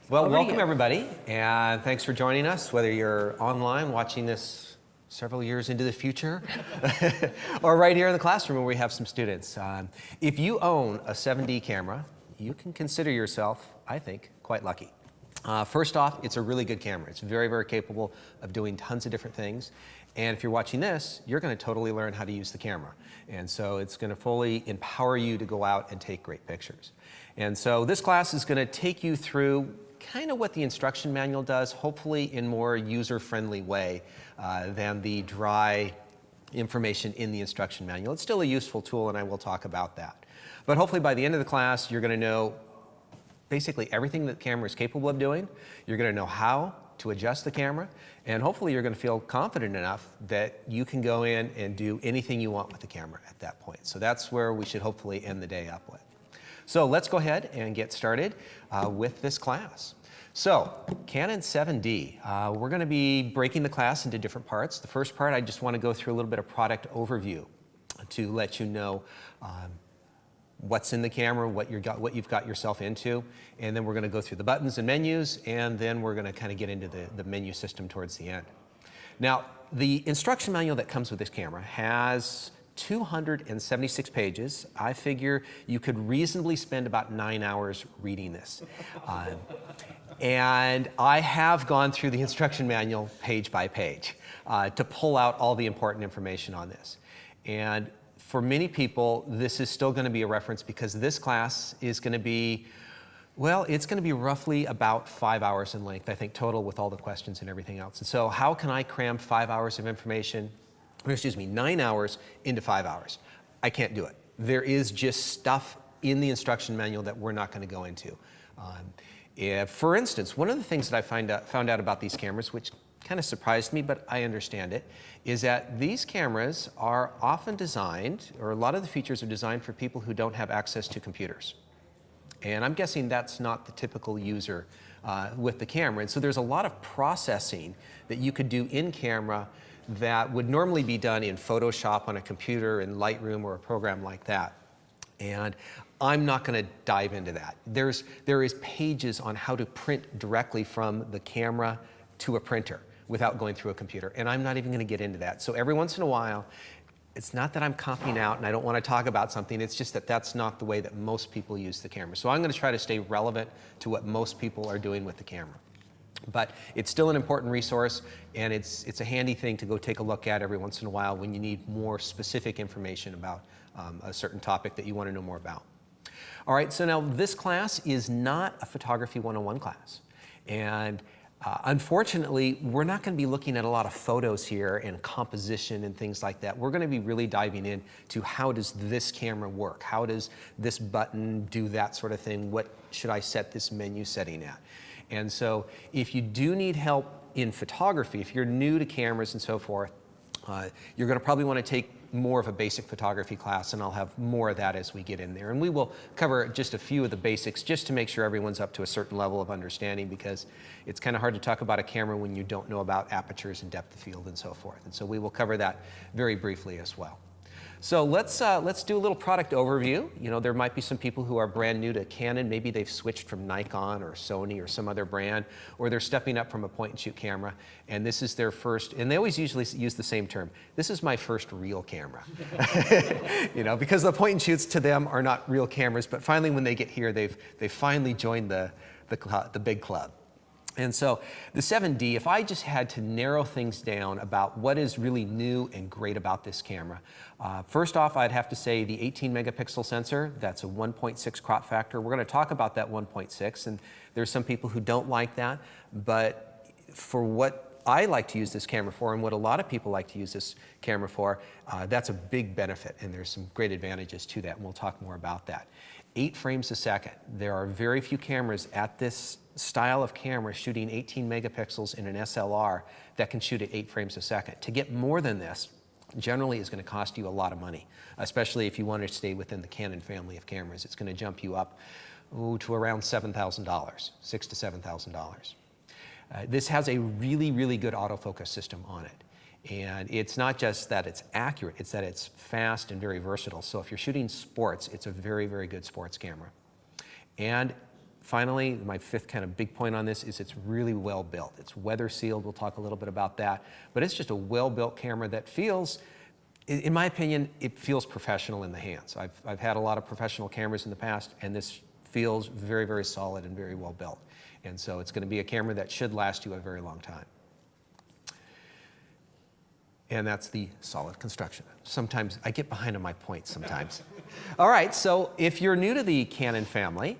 Well, Over to welcome you. everybody, and thanks for joining us, whether you're online watching this several years into the future, or right here in the classroom where we have some students. If you own a 7D camera, you can consider yourself, I think, quite lucky. First off, it's a really good camera. It's very, very capable of doing tons of different things. And if you're watching this, you're going to totally learn how to use the camera. And so it's going to fully empower you to go out and take great pictures. And so this class is going to take you through kind of what the instruction manual does, hopefully in more user-friendly way than the dry information in the instruction manual. It's still a useful tool, and I will talk about that. But hopefully by the end of the class, you're going to know basically everything that the camera is capable of doing. You're going to know how to adjust the camera, and hopefully you're going to feel confident enough that you can go in and do anything you want with the camera at that point. So that's where we should hopefully end the day up with. So let's go ahead and get started with this class. So Canon 7D, we're going to be breaking the class into different parts. The first part, I just want to go through a little bit of product overview to let you know what's in the camera, what you've got yourself into, and then we're going to go through the buttons and menus, and then we're going to kind of get into the menu system towards the end. Now, the instruction manual that comes with this camera has 276 pages. I figure you could reasonably spend about 9 hours reading this. And I have gone through the instruction manual page by page to pull out all the important information on this. And for many people, this is still going to be a reference because this class is going to be, well, it's going to be roughly about 5 hours in length, I think, total with all the questions and everything else. And so how can I cram 5 hours of information, or excuse me, 9 hours into 5 hours? I can't do it. There is just stuff in the instruction manual that we're not going to go into. For instance, one of the things that I found out about these cameras, which kind of surprised me, but I understand it, is that these cameras are often designed, or a lot of the features are designed for people who don't have access to computers. And I'm guessing that's not the typical user with the camera. And so there's a lot of processing that you could do in camera that would normally be done in Photoshop on a computer, in Lightroom, or a program like that. And I'm not going to dive into that. There is pages on how to print directly from the camera to a printer without going through a computer, and I'm not even going to get into that. So every once in a while, it's not that I'm copying out and I don't want to talk about something, it's just that that's not the way that most people use the camera. So I'm going to try to stay relevant to what most people are doing with the camera. But it's still an important resource, and it's a handy thing to go take a look at every once in a while when you need more specific information about a certain topic that you want to know more about. All right, so now this class is not a photography 101 class. And unfortunately, we're not going to be looking at a lot of photos here and composition and things like that. We're going to be really diving into how does this camera work? How does this button do that sort of thing? What should I set this menu setting at? And so if you do need help in photography, if you're new to cameras and so forth, you're going to probably want to take more of a basic photography class, and I'll have more of that as we get in there. And we will cover just a few of the basics just to make sure everyone's up to a certain level of understanding, because it's kind of hard to talk about a camera when you don't know about apertures and depth of field and so forth. And so we will cover that very briefly as well. So let's do a little product overview. You know, there might be some people who are brand new to Canon. Maybe they've switched from Nikon or Sony or some other brand, or they're stepping up from a point-and-shoot camera, and this is their first, and they always usually use the same term, this is my first real camera. You know, because the point-and-shoots to them are not real cameras, but finally when they get here, they've finally joined the big club. And so the 7D, if I just had to narrow things down about what is really new and great about this camera, first off, I'd have to say the 18 megapixel sensor, that's a 1.6 crop factor. We're going to talk about that 1.6, and there's some people who don't like that, but for what I like to use this camera for and what a lot of people like to use this camera for, that's a big benefit, and there's some great advantages to that, and we'll talk more about that. 8 frames a second. There are very few cameras at this style of camera shooting 18 megapixels in an SLR that can shoot at 8 frames a second. To get more than this generally is going to cost you a lot of money, especially if you want to stay within the Canon family of cameras. It's going to jump you up to around $7,000, $6,000 to $7,000. This has a really, really good autofocus system on it. And it's not just that it's accurate, it's that it's fast and very versatile. So if you're shooting sports, it's a very, very good sports camera. And finally, my fifth kind of big point on this is it's really well built. It's weather sealed. We'll talk a little bit about that. But it's just a well-built camera that feels, in my opinion, it feels professional in the hands. I've had a lot of professional cameras in the past, and this feels very, very solid and very well built. And so it's going to be a camera that should last you a very long time. And that's the solid construction. Sometimes I get behind on my points sometimes. All right, so if you're new to the Canon family,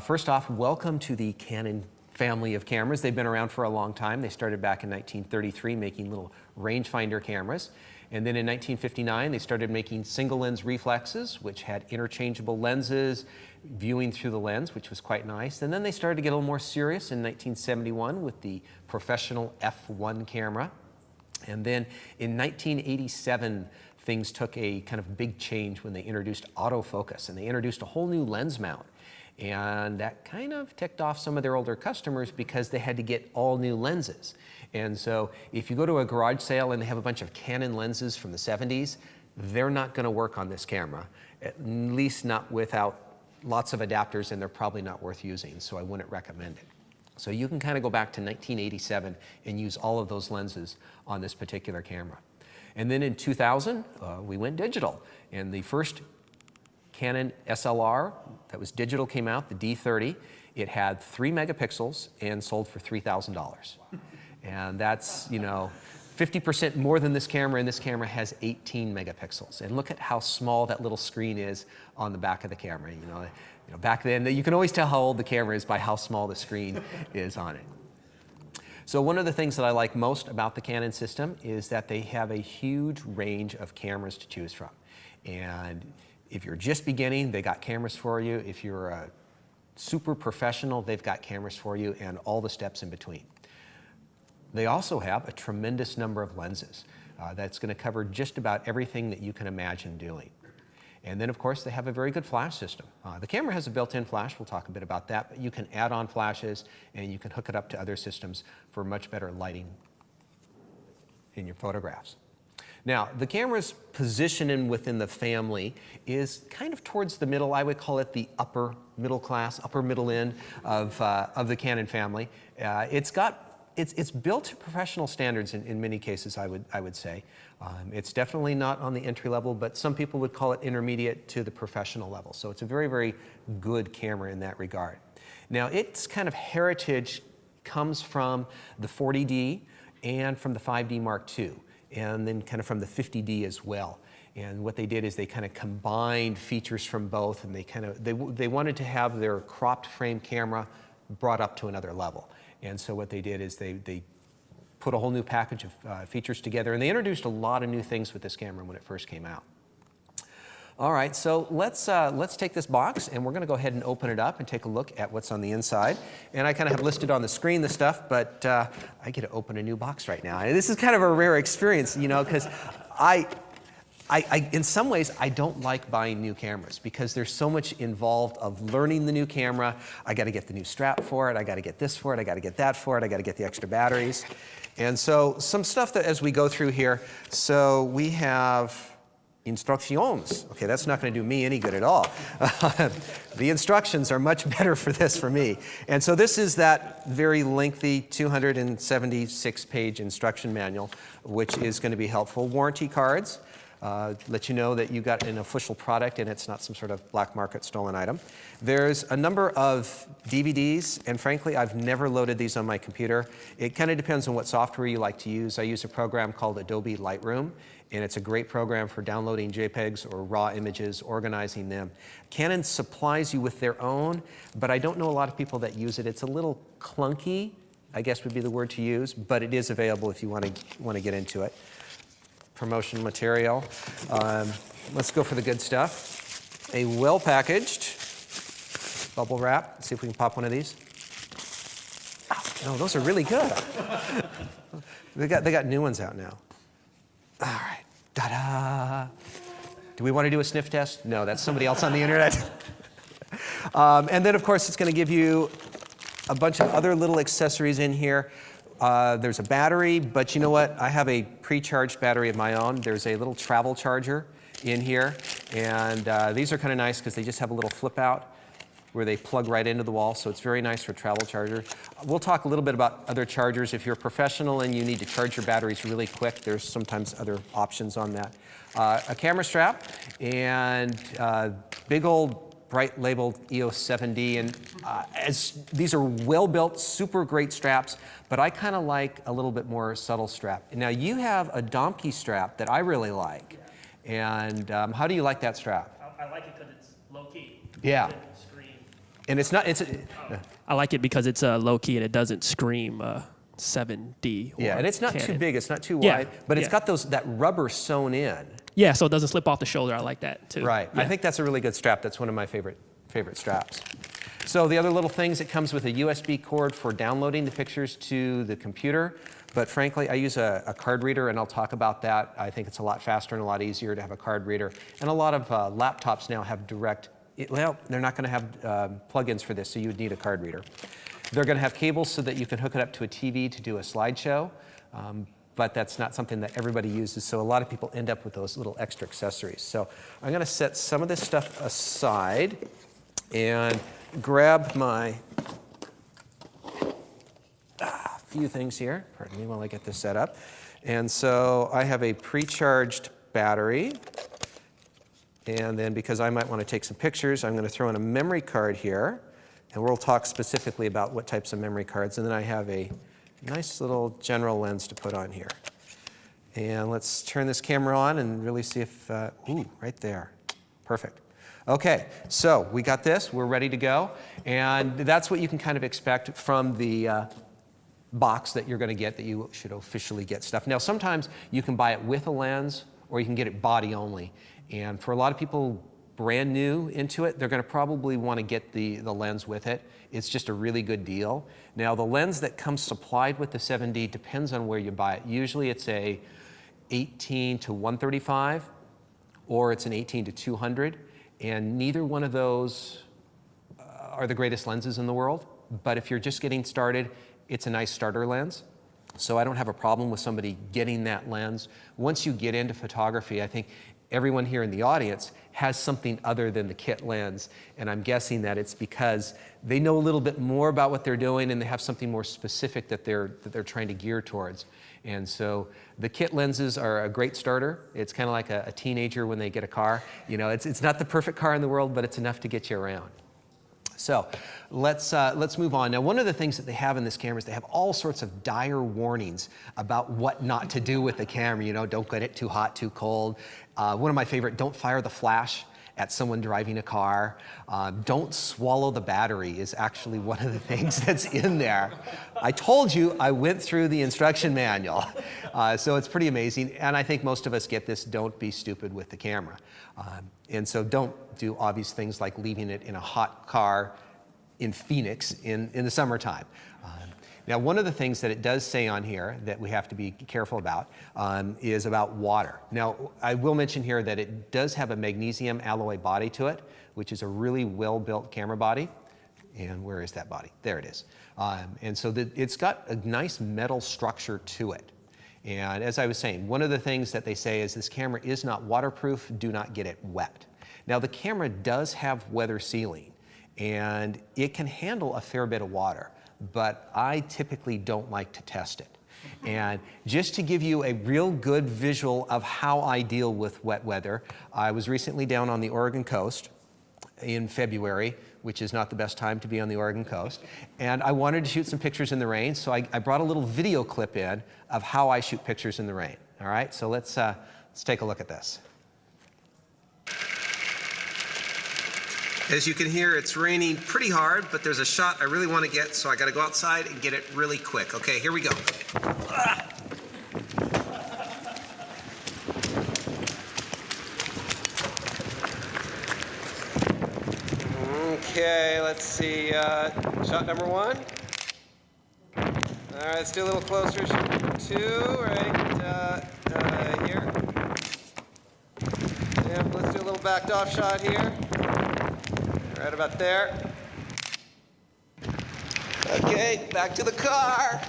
first off, welcome to the Canon family of cameras. They've been around for a long time. They started back in 1933 making little rangefinder cameras. And then in 1959, they started making single lens reflexes, which had interchangeable lenses, viewing through the lens, which was quite nice. And then they started to get a little more serious in 1971 with the professional f1 camera. And then in 1987, things took a kind of big change when they introduced autofocus, and they introduced a whole new lens mount. And that kind of ticked off some of their older customers because they had to get all new lenses. And so if you go to a garage sale and they have a bunch of Canon lenses from the 70s, they're not going to work on this camera, at least not without lots of adapters, and they're probably not worth using, so I wouldn't recommend it. So you can kind of go back to 1987 and use all of those lenses on this particular camera. And then in 2000, we went digital. And the first Canon SLR that was digital came out, the D30. It had 3 megapixels and sold for $3,000. And that's, 50% more than this camera, and this camera has 18 megapixels. And look at how small that little screen is on the back of the camera. Back then, you can always tell how old the camera is by how small the screen is on it. So one of the things that I like most about the Canon system is that they have a huge range of cameras to choose from. And if you're just beginning, they got cameras for you. If you're a super professional, they've got cameras for you, and all the steps in between. They also have a tremendous number of lenses that's going to cover just about everything that you can imagine doing. And then, of course, they have a very good flash system. The camera has a built-in flash. We'll talk a bit about that. But you can add on flashes, and you can hook it up to other systems for much better lighting in your photographs. Now, the camera's positioning within the family is kind of towards the middle. I would call it the upper middle class, upper middle end of the Canon family. It's built to professional standards in many cases, I would say. It's definitely not on the entry level, but some people would call it intermediate to the professional level. So it's a very, very good camera in that regard. Now, its kind of heritage comes from the 40D and from the 5D Mark II, and then kind of from the 50D as well. And what they did is they kind of combined features from both, and they wanted to have their cropped frame camera brought up to another level. And so what they did is they put a whole new package of features together, and they introduced a lot of new things with this camera when it first came out. All right, so let's take this box, and we're going to go ahead and open it up and take a look at what's on the inside. And I kind of have listed on the screen the stuff, but I get to open a new box right now. And this is kind of a rare experience, because in some ways, I don't like buying new cameras because there's so much involved of learning the new camera. I got to get the new strap for it. I got to get this for it. I got to get that for it. I got to get the extra batteries. And so some stuff that as we go through here, so we have instructions. Okay, that's not going to do me any good at all. The instructions are much better for this for me. And so this is that very lengthy 276-page instruction manual, which is going to be helpful. Warranty cards. Let you know that you got an official product and it's not some sort of black market stolen item. There's a number of DVDs, and frankly, I've never loaded these on my computer. It kind of depends on what software you like to use. I use a program called Adobe Lightroom, and it's a great program for downloading JPEGs or raw images, organizing them. Canon supplies you with their own, but I don't know a lot of people that use it. It's a little clunky, I guess would be the word to use, but it is available if you want to get into it. Promotion material. Let's go for the good stuff. A well-packaged bubble wrap. Let's see if we can pop one of these. Oh, no, those are really good. They got new ones out now. All right. Ta-da! Do we want to do a sniff test? No, that's somebody else on the internet. And then, of course, it's going to give you a bunch of other little accessories in here. There's a battery, but you know what? I have a pre-charged battery of my own. There's a little travel charger in here, and these are kind of nice because they just have a little flip out. where they plug right into the wall, so it's very nice for travel charger. We'll talk a little bit about other chargers. If you're a professional and you need to charge your batteries really quick, there's sometimes other options on that. A camera strap and big old bright labeled EOS 7D, and these are well-built, super great straps, but I kind of like a little bit more subtle strap. Now you have a Domke strap that I really like, and how do you like that strap? I like it because it's low-key. Yeah. Scream. And it's not, I like it because it's low-key and it doesn't scream 7D. Or yeah, and it's not Canon. too big, it's not too Yeah, wide, but it's yeah. got that rubber sewn in. Yeah, so it doesn't slip off the shoulder. I like that too. Right. Yeah. I think that's a really good strap. That's one of my favorite straps. So the other little things, it comes with a USB cord for downloading the pictures to the computer. But frankly, I use a card reader, and I'll talk about that. I think it's a lot faster and a lot easier to have a card reader. And a lot of laptops now have well, they're not going to have plugins for this, so you would need a card reader. They're going to have cables so that you can hook it up to a TV to do a slideshow. But that's not something that everybody uses, so a lot of people end up with those little extra accessories. So I'm going to set some of this stuff aside and grab my few things here. Pardon me while I get this set up. And so I have a pre-charged battery, and then because I might want to take some pictures, I'm going to throw in a memory card here, and we'll talk specifically about what types of memory cards. And then I have a nice little general lens to put on here. And let's turn this camera on and really see if, ooh, right there. Perfect. Okay, so we got this, we're ready to go. And that's what you can kind of expect from the box that you're going to get, that you should officially get stuff. Now, sometimes you can buy it with a lens, or you can get it body only. And for a lot of people brand new into it, they're going to probably want to get the lens with it. It's just a really good deal. Now, the lens that comes supplied with the 7D depends on where you buy it. Usually it's a 18 to 135, or it's an 18 to 200, and neither one of those are the greatest lenses in the world. But if you're just getting started, it's a nice starter lens. So I don't have a problem with somebody getting that lens. Once you get into photography, I think everyone here in the audience has something other than the kit lens, and I'm guessing that it's because they know a little bit more about what they're doing, and they have something more specific that they're trying to gear towards. And so the kit lenses are a great starter. It's kind of like a teenager when they get a car. You know, it's not the perfect car in the world, but it's enough to get you around. So let's move on. Now, one of the things that they have in this camera is they have all sorts of dire warnings about what not to do with the camera. You know, don't get it too hot, too cold. One of my favorite, don't fire the flash at someone driving a car. Don't swallow the battery is actually one of the things that's in there. I told you I went through the instruction manual. So it's pretty amazing. And I think most of us get this, don't be stupid with the camera. And so don't do obvious things like leaving it in a hot car in Phoenix in the summertime. Now, one of the things that it does say on here that we have to be careful about is about water. Now, I will mention here that it does have a magnesium alloy body to it, which is a really well-built camera body. And where is that body? There it is. And so it's got a nice metal structure to it. And as I was saying, one of the things that they say is this camera is not waterproof, do not get it wet. Now, the camera does have weather sealing, and it can handle a fair bit of water, but I typically don't like to test it. And just to give you a real good visual of how I deal with wet weather, I was recently down on the Oregon coast in February, which is not the best time to be on the Oregon coast, and I wanted to shoot some pictures in the rain, so I brought a little video clip in of how I shoot pictures in the rain. All right, so let's take a look at this. As you can hear, it's raining pretty hard, but there's a shot I really want to get, so I got to go outside and get it really quick. Okay, here we go. Okay, let's see. Shot number one. All right, let's do a little closer. Shot number two, right here. And let's do a little backed off shot here. Right about there. Okay, back to the car.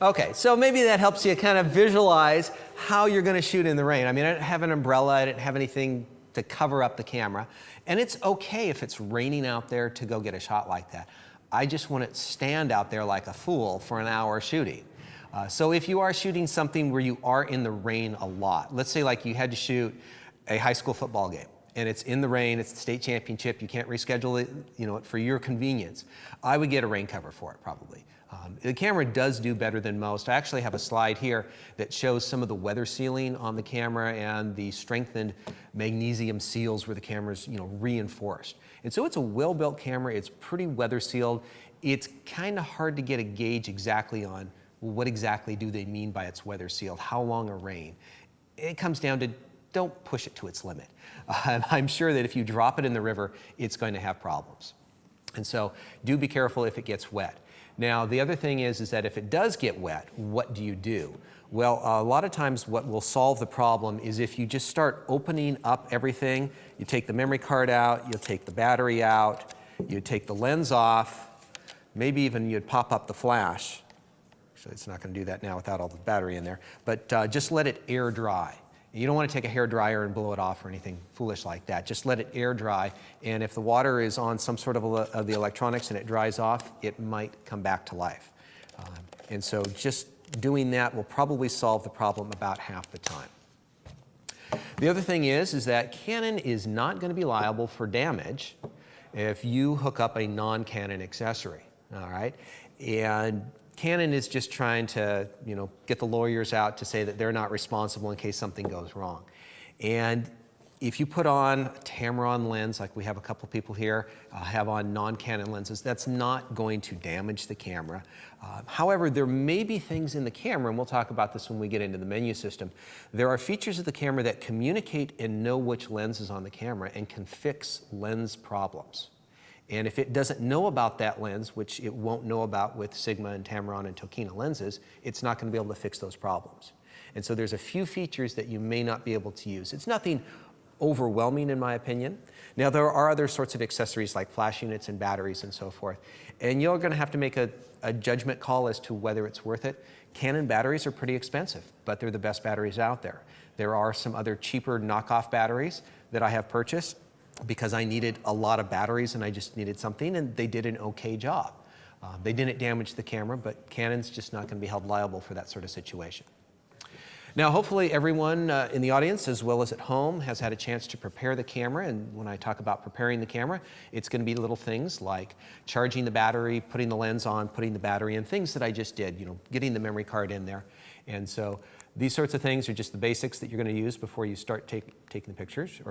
Okay, so maybe that helps you kind of visualize how you're going to shoot in the rain. I mean, I didn't have an umbrella, I didn't have anything to cover up the camera. And it's okay if it's raining out there to go get a shot like that. I just wouldn't stand out there like a fool for an hour shooting. So if you are shooting something where you are in the rain a lot, let's say like you had to shoot a high school football game and it's in the rain, it's the state championship, you can't reschedule it, for your convenience, I would get a rain cover for it probably. The camera does do better than most. I actually have a slide here that shows some of the weather sealing on the camera and the strengthened magnesium seals where the camera's reinforced. And so it's a well-built camera, it's pretty weather sealed. It's kind of hard to get a gauge exactly on what exactly do they mean by it's weather sealed, how long a rain. It comes down to don't push it to its limit. I'm sure that if you drop it in the river, it's going to have problems. And so do be careful if it gets wet. Now, the other thing is that if it does get wet, what do you do? Well, a lot of times what will solve the problem is if you just start opening up everything, you take the memory card out, you'll take the battery out, you take the lens off, maybe even you'd pop up the flash. Actually, it's not going to do that now without all the battery in there, but just let it air dry. You don't want to take a hair dryer and blow it off or anything foolish like that. Just let it air dry, and if the water is on some sort of the electronics and it dries off, it might come back to life. And so just doing that will probably solve the problem about half the time. The other thing is that Canon is not going to be liable for damage if you hook up a non-Canon accessory, all right? And Canon is just trying to, get the lawyers out to say that they're not responsible in case something goes wrong. And if you put on a Tamron lens, like we have a couple people here have on non-Canon lenses, that's not going to damage the camera. However, there may be things in the camera, and we'll talk about this when we get into the menu system. There are features of the camera that communicate and know which lens is on the camera and can fix lens problems. And if it doesn't know about that lens, which it won't know about with Sigma and Tamron and Tokina lenses, it's not going to be able to fix those problems. And so there's a few features that you may not be able to use. It's nothing overwhelming in my opinion. Now there are other sorts of accessories like flash units and batteries and so forth. And you're going to have to make a judgment call as to whether it's worth it. Canon batteries are pretty expensive, but they're the best batteries out there. There are some other cheaper knockoff batteries that I have purchased because I needed a lot of batteries and I just needed something, and they did an okay job. They didn't damage the camera, but Canon's just not going to be held liable for that sort of situation. Now, hopefully everyone in the audience, as well as at home, has had a chance to prepare the camera. And when I talk about preparing the camera, it's going to be little things like charging the battery, putting the lens on, putting the battery in, things that I just did, getting the memory card in there. And so these sorts of things are just the basics that you're going to use before you start taking the pictures.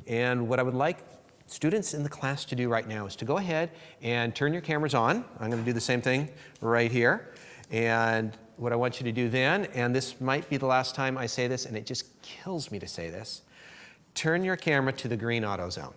And what I would like students in the class to do right now is to go ahead and turn your cameras on. I'm going to do the same thing right here. And what I want you to do then, and this might be the last time I say this, and it just kills me to say this, turn your camera to the green auto zone.